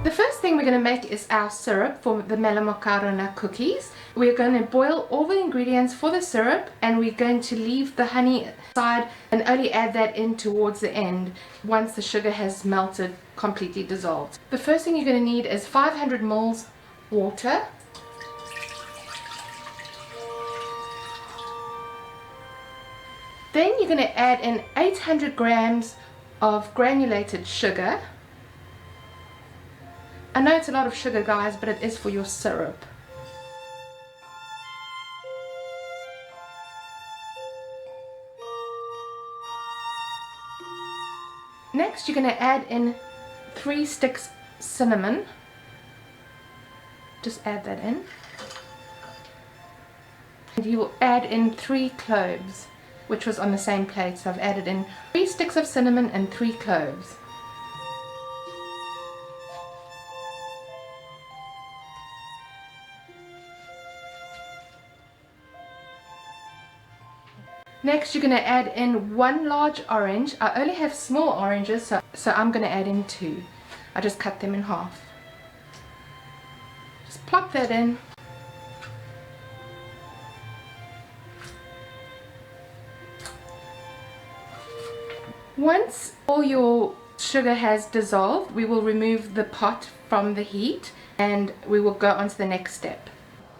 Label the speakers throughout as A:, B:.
A: The first thing we're going to make is our syrup for the Melomakarona cookies. We're going to boil all the ingredients for the syrup, and we're going to leave the honey aside and only add that in towards the end once the sugar has melted, completely dissolved. The first thing you're going to need is 500 ml water. Then you're going to add in 800 grams of granulated sugar. I know it's a lot of sugar, guys, but it is for your syrup. Next, you're going to add in 3 sticks cinnamon. Just add that in. And you will add in 3 cloves, which was on the same plate. So I've added in 3 sticks of cinnamon and 3 cloves. Next, you're going to add in 1 large orange. I only have small oranges, so I'm going to add in 2. I just cut them in half. Just plop that in. Once all your sugar has dissolved, we will remove the pot from the heat and we will go on to the next step.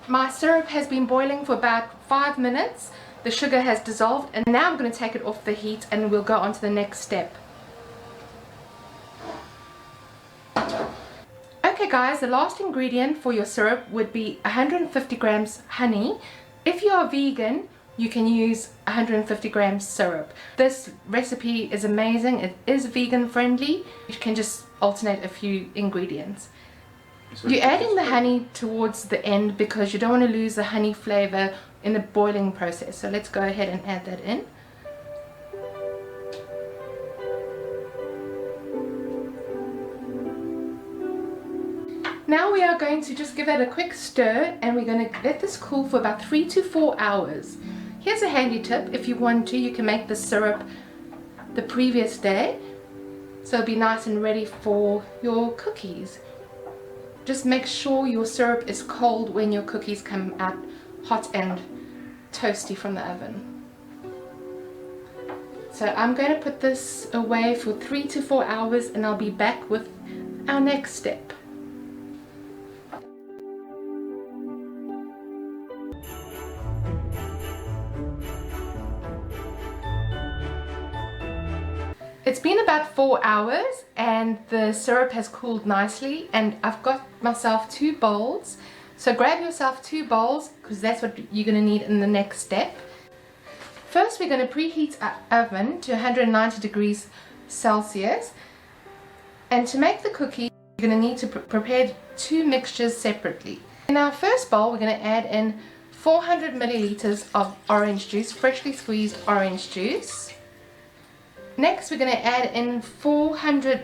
A: My syrup has been boiling for about 5 minutes. The sugar has dissolved, and now I'm going to take it off the heat and we'll go on to the next step. Okay guys, the last ingredient for your syrup would be 150 grams honey. If you are vegan, you can use 150 grams syrup. This recipe is amazing. It is vegan friendly. You can just alternate a few ingredients. You're adding the honey towards the end because you don't want to lose the honey flavor in the boiling process. So let's go ahead and add that in. Now we are going to just give that a quick stir, and we're going to let this cool for about 3 to 4 hours. Here's a handy tip. If you want to, you can make the syrup the previous day, so it'll be nice and ready for your cookies. Just make sure your syrup is cold when your cookies come out hot and toasty from the oven. So I'm going to put this away for 3 to 4 hours, and I'll be back with our next step. It's been about 4 hours and the syrup has cooled nicely, and I've got myself 2 bowls. So grab yourself 2 bowls because that's what you're going to need in the next step. First, we're going to preheat our oven to 190 degrees Celsius. And to make the cookie, you're going to need to prepare 2 mixtures separately. In our first bowl, we're going to add in 400 milliliters of orange juice, freshly squeezed orange juice. Next, we're going to add in 400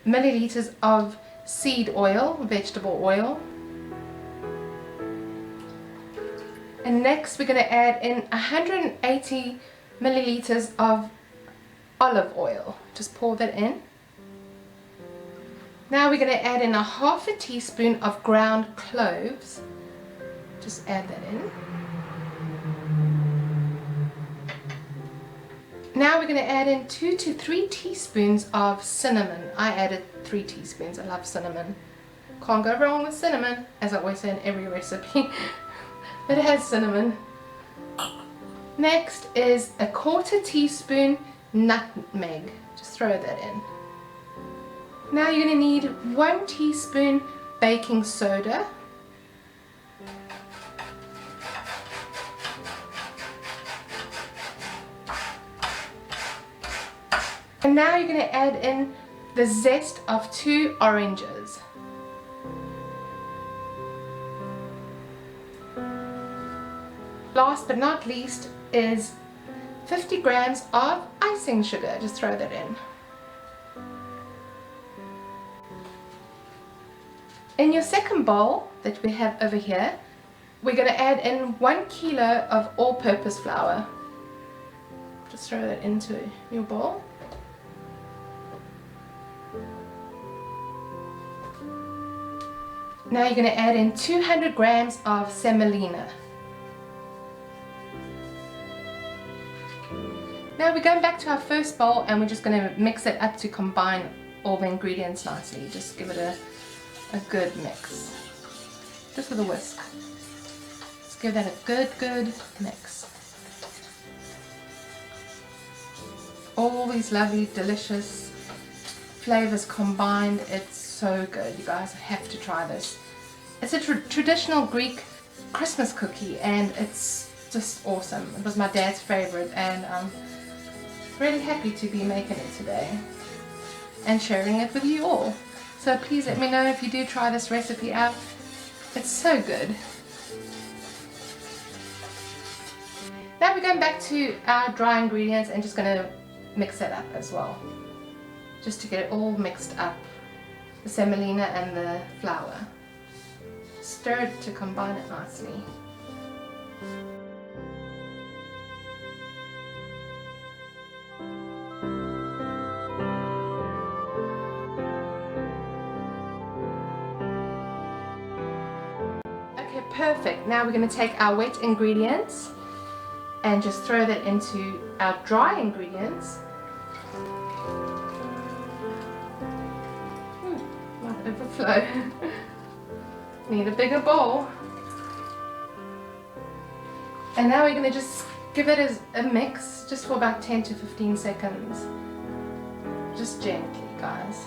A: milliliters of seed oil, vegetable oil. And next, we're going to add in 180 milliliters of olive oil. Just pour that in. Now we're going to add in a half a teaspoon of ground cloves. Just add that in. Now we're going to add in 2 to 3 teaspoons of cinnamon. I added 3 teaspoons. I love cinnamon. Can't go wrong with cinnamon, as I always say in every recipe. But it has cinnamon. Next is a 1/4 teaspoon nutmeg. Just throw that in. Now you're going to need 1 teaspoon baking soda. And now you're going to add in the zest of 2 oranges. Last but not least is 50 grams of icing sugar. Just throw that in. In your second bowl that we have over here, we're going to add in 1 kilo of all-purpose flour. Just throw that into your bowl. Now you're going to add in 200 grams of semolina. Now we're going back to our first bowl and we're just going to mix it up to combine all the ingredients nicely. Just give it a good mix. Just with a whisk. Just give that a good mix. All these lovely, delicious flavors combined. It's so good. You guys have to try this. It's a traditional Greek Christmas cookie and it's just awesome. It was my dad's favorite and I'm really happy to be making it today and sharing it with you all. So please let me know if you do try this recipe out. It's so good. Now we're going back to our dry ingredients and just going to mix it up as well. Just to get it all mixed up. The semolina and the flour. Stir it to combine it nicely. Okay, perfect. Now we're going to take our wet ingredients and just throw that into our dry ingredients. Might overflow. Need a bigger bowl. And now we're going to just give it a mix just for about 10 to 15 seconds. Just gently, guys.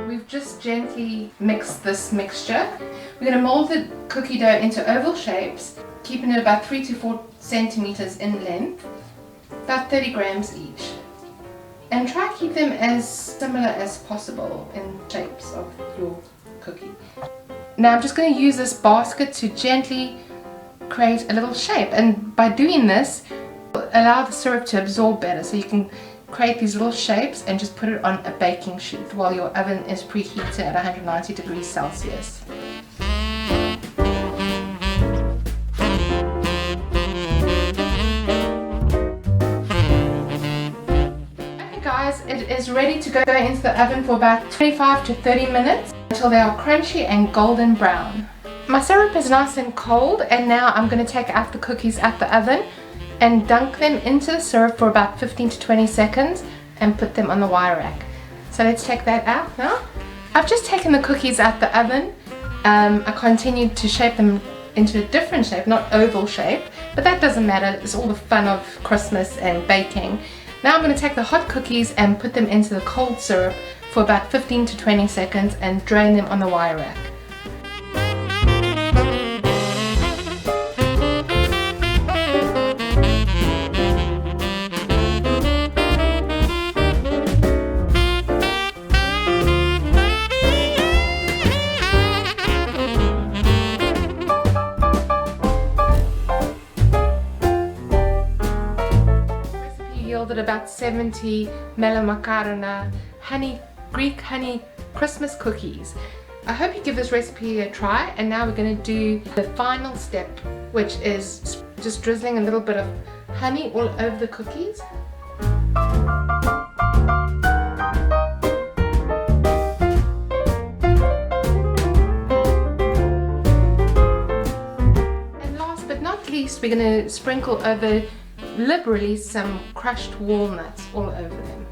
A: We've just gently mixed this mixture. We're going to mold the cookie dough into oval shapes, keeping it about 3 to 4 centimeters in length, about 30 grams each. And try to keep them as similar as possible in shapes of your cookie. Now I'm just going to use this basket to gently create a little shape, and by doing this, allow the syrup to absorb better, so you can create these little shapes and just put it on a baking sheet while your oven is preheated at 190 degrees Celsius. Okay guys, it is ready to go into the oven for about 25 to 30 minutes until they are crunchy and golden brown. My syrup is nice and cold, and now I'm going to take out the cookies out the oven and dunk them into the syrup for about 15 to 20 seconds and put them on the wire rack. So let's take that out now. I've just taken the cookies out the oven. I continued to shape them into a different shape, not oval shape, but that doesn't matter. It's all the fun of Christmas and baking. Now I'm going to take the hot cookies and put them into the cold syrup for about 15 to 20 seconds and drain them on the wire rack. Yielded about 70 Melomakarona Greek honey Christmas cookies. I hope you give this recipe a try, and now we're going to do the final step, which is just drizzling a little bit of honey all over the cookies. And last but not least, we're going to sprinkle over liberally some crushed walnuts all over them.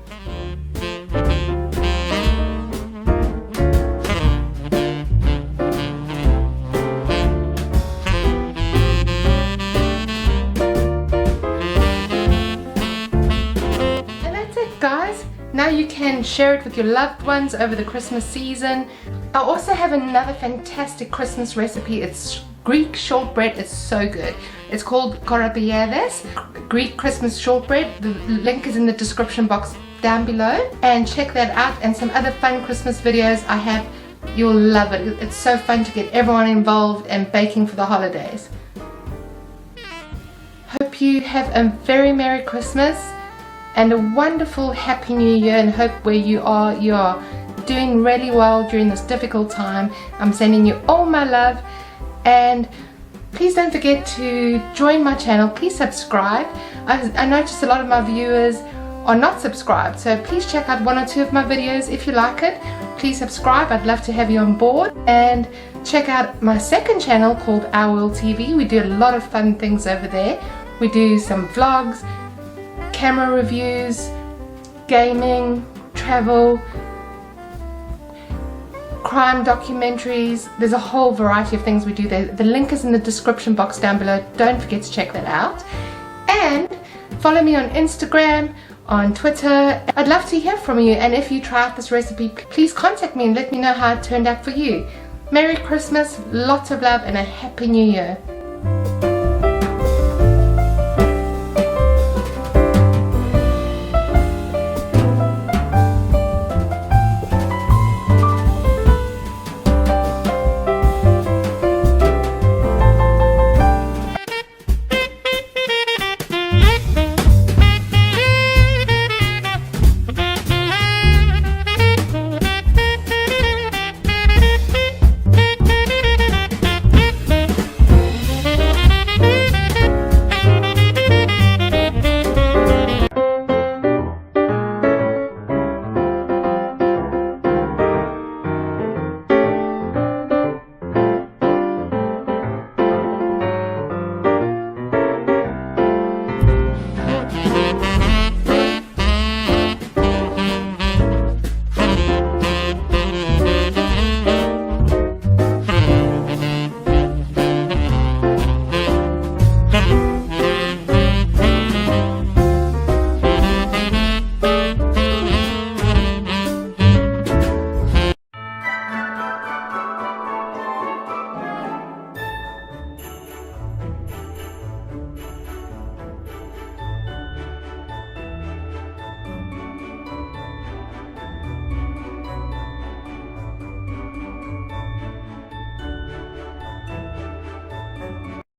A: And that's it, guys. Now you can share it with your loved ones over the Christmas season. I also have another fantastic Christmas recipe. It's Greek shortbread. It's so good. It's called korapiades, Greek Christmas shortbread. The link is in the description box down below, and check that out and some other fun Christmas videos I have. You'll love it. It's so fun to get everyone involved and baking for the holidays. Hope you have a very Merry Christmas and a wonderful Happy New Year, and hope where you are doing really well during this difficult time. I'm sending you all my love, and please don't forget to join my channel. Please subscribe. I noticed a lot of my viewers are not subscribed, so please check out 1 or 2 of my videos if you like it. Please subscribe, I'd love to have you on board. And check out my second channel called ourworldtv. We do a lot of fun things over there. We do some vlogs, camera reviews, gaming, travel, crime documentaries. There's a whole variety of things we do there. The link is in the description box down below. Don't forget to check that out. And follow me on Instagram, on Twitter. I'd love to hear from you, and if you try out this recipe, please contact me and let me know how it turned out for you. Merry Christmas, lots of love, and a Happy New Year.